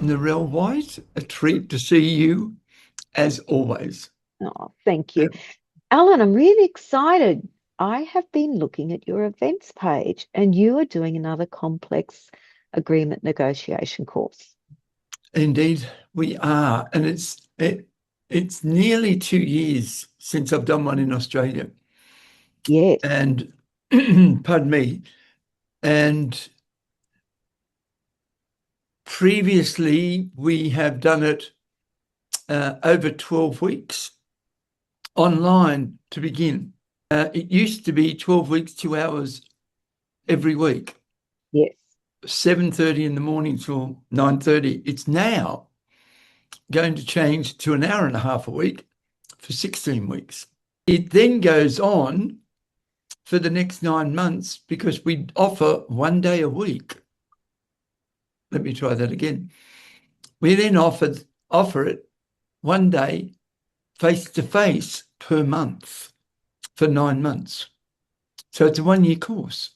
Narelle White, a treat to see you as always. Oh, thank Uh, you. Alan, I'm really excited. I have been looking at your events page and you are doing another complex agreement negotiation course. Indeed, we are, and it's nearly 2 years since I've done one in Australia, Yes, and pardon me. And previously, we have done it over 12 weeks online to begin. It used to be 12 weeks, 2 hours every week, yes. 7:30 in the morning till 9:30. It's now going to change to an hour and a half a week for 16 weeks. It then goes on for the next 9 months because we offer 1 day a week. Let me try that again. We then offer it 1 day face to face per month for 9 months. So it's a 1 year course.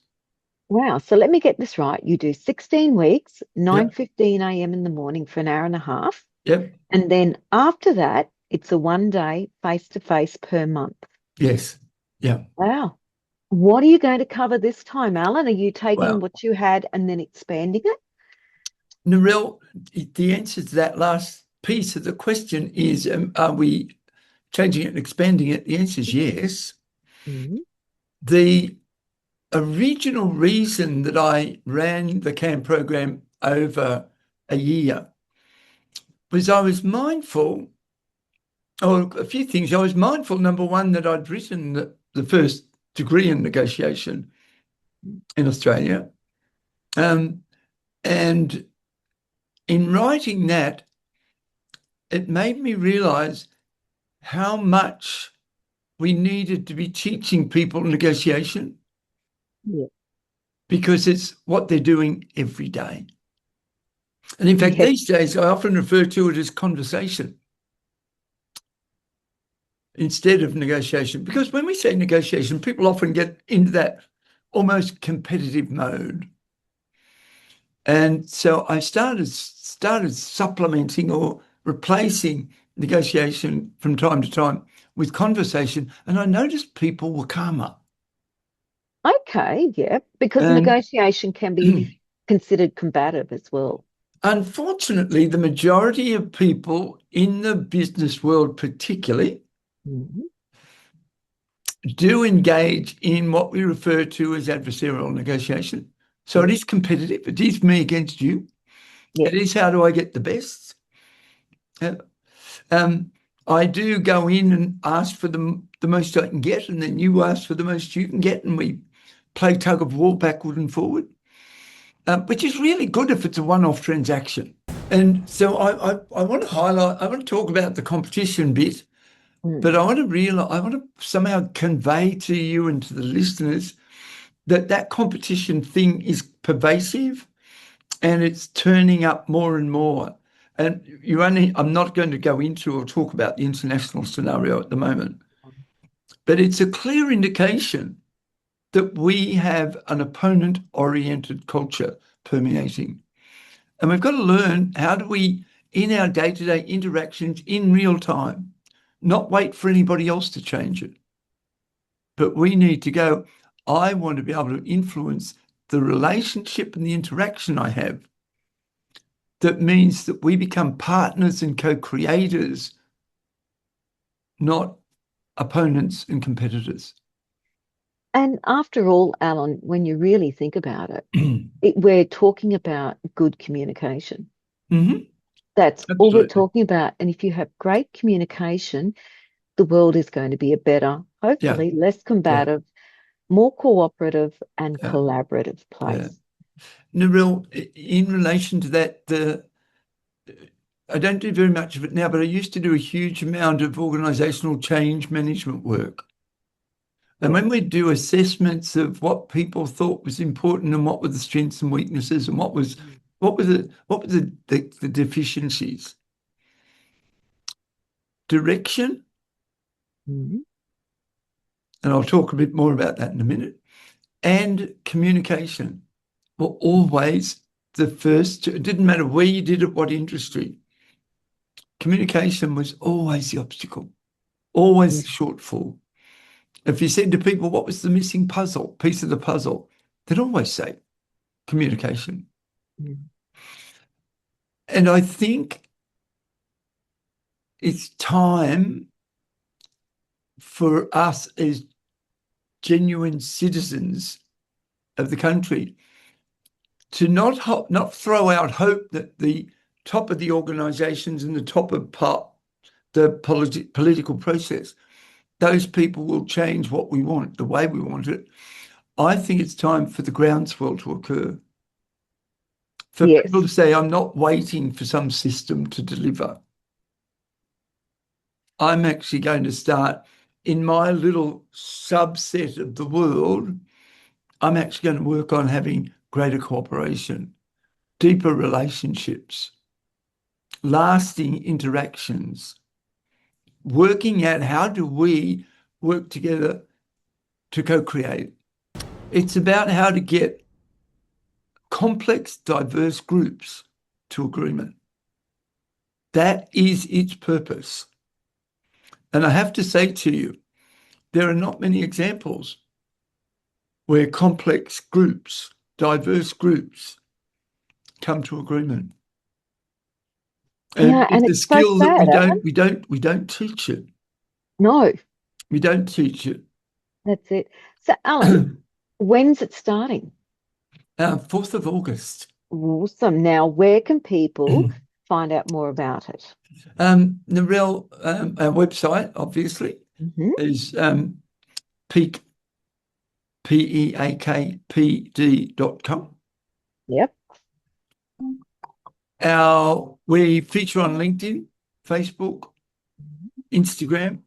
Wow. So let me get this right. You do 16 weeks, Yep. 9:15 a.m. in the morning for an hour and a half. Yep. And then after that, it's a 1 day face-to-face per month. Yes. Yeah. Wow. What are you going to cover this time, Alan? Are you taking Well, what you had and then expanding it? Narelle, the answer to that last piece of the question is, are we changing it and expanding it? The answer is yes. Mhm. The original reason that I ran the CAM program over a year was I was mindful, or a few things. I was mindful, number one, that I'd written the first degree in negotiation in Australia. Um, and in writing that, it made me realize how much we needed to be teaching people negotiation Yeah. because it's what they're doing every day. And in fact, Yes. these days, I often refer to it as conversation instead of negotiation. Because when we say negotiation, people often get into that almost competitive mode. And so I started supplementing or replacing negotiation from time to time with conversation. And I noticed people were calmer. Okay, yeah, because And negotiation can be considered combative as well. unfortunately, the majority of people in the business world, particularly, Mhm. do engage in what we refer to as adversarial negotiation. So it Yeah, is competitive. It is me against you. yeah. It is how do I get the best? Uh, um, I do go in and ask for the most I can get, and then you ask for the most you can get, and we play tug of war backward and forward, which is really good if it's a one-off transaction. And so I want to highlight, I want to talk about the competition bit, but Mm. I want to somehow convey to you and to the listeners that that competition thing is pervasive and it's turning up more and more. And I'm not going to go into or talk about the international scenario at the moment, but it's a clear indication that we have an opponent-oriented culture permeating. And we've got to learn how do we, in our day-to-day interactions in real time, not wait for anybody else to change it, but we need to go, I want to be able to influence the relationship and the interaction I have. That means that we become partners and co-creators, not opponents and competitors. And after all, Alan, when you really think about it, Hmm. we're talking about good communication. That's all we're Absolutely. talking about. And if you have great communication, the world is going to be a better, Yeah. hopefully less Yeah. combative, more cooperative and Yeah. collaborative Yeah. place. Narelle, in relation to that, I don't do very much of it now, but I used to do a huge amount of organizational change management work. And Yeah. when we do assessments of what people thought was important and what were the strengths and weaknesses and what were the deficiencies, direction, Mhm. and I'll talk a bit more about that in a minute, and communication were always the first, it didn't matter where you did it, what industry, communication was always the obstacle, always the shortfall. If you said to people, what was the missing piece of the puzzle, they'd always say communication. And I think it's time for us as genuine citizens of the country to not throw out hope that the top of the organisations and the top of the political process, those people will change what we want, the way we want it. I think it's time for the groundswell to occur. For people to say, I'm not waiting for some system to deliver. I'm actually going to start in my little subset of the world. I'm actually going to work on having greater cooperation, deeper relationships, lasting interactions, working out how do we work together to co-create. It's about how to get complex, diverse groups to agreement. That is its purpose. And I have to say to you, there are not many examples where complex groups, diverse groups, come to agreement. And it's a skill that we don't teach it. No. We don't teach it. That's it. So, Alan, when's it starting? 4th of August. Awesome. Now, where can people find out more about it? Narelle, our website, obviously, is peak, peakpd.com. Yep. We feature on LinkedIn, Facebook, Instagram,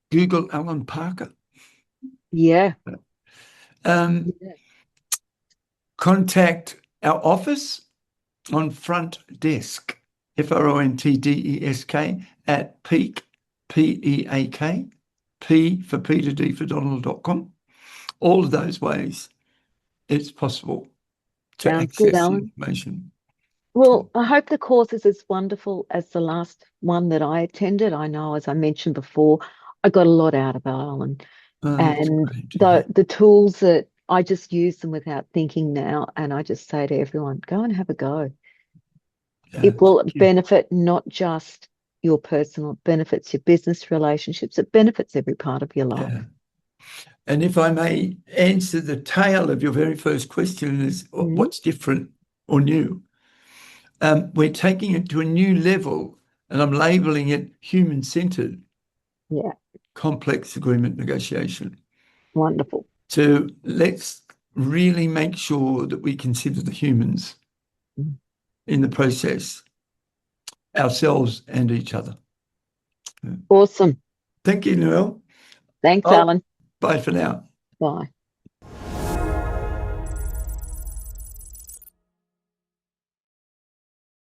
Google Alan Parker. Yeah. Contact our office on front desk, FRONTDESK at peak, PEAK, P for Peter, D for Donald.com. All of those ways it's possible to access the information. Well, I hope the course is as wonderful as the last one that I attended. I know, as I mentioned before, I got a lot out of it, Alan. And the tools that I just use them without thinking now, and I just say to everyone, go and have a go. Yeah, it will benefit not just your personal, it benefits your business relationships, it benefits every part of your life. Yeah. And if I may answer the tail of your very first question is what's different or new? We're taking it to a new level, and I'm labeling it human-centered. Yeah. Complex agreement negotiation. Wonderful. So let's really make sure that we consider the humans in the process, ourselves and each other. Awesome. Thank you, Narelle. Thanks, Alan. Bye for now. Bye.